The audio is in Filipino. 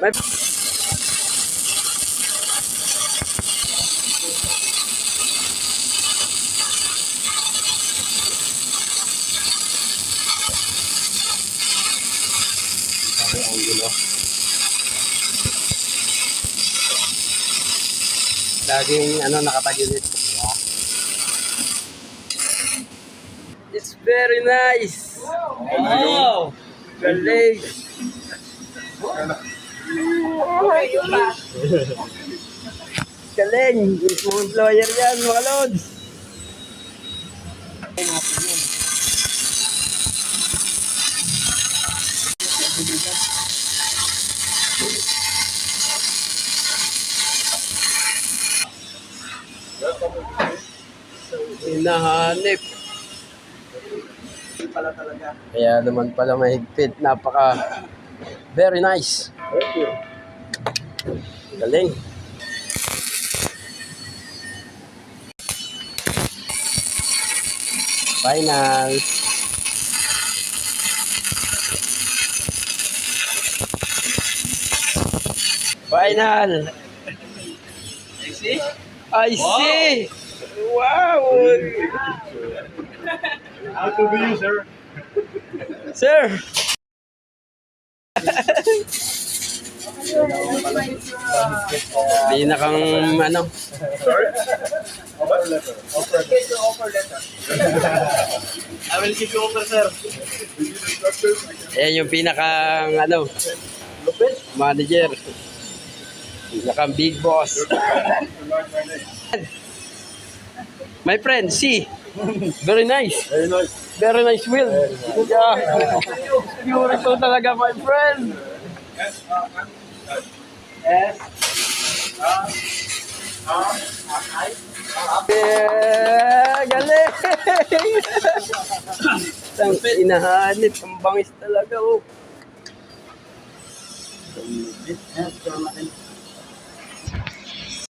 May... Laging nakatagilid. It's very nice. Wow! Galing. Galing. Mismo employer yan, mga lods. Hinahanip. Kaya naman pala mahigpit. Very nice. Galing. Final. Final. I see. Wow. How to be you, sir? Sir. Pinakang Sorry? Offer letter. Offer letter. I will give you offer, sir. Yan yung pinakang manager. Pinakang big boss. My friend, see. Very nice. Very nice. Very nice wheel. Yeah. Beautiful talaga, my friend. Yes. Yeah, galing. Ang inahanip, ang bangis talaga. Oh.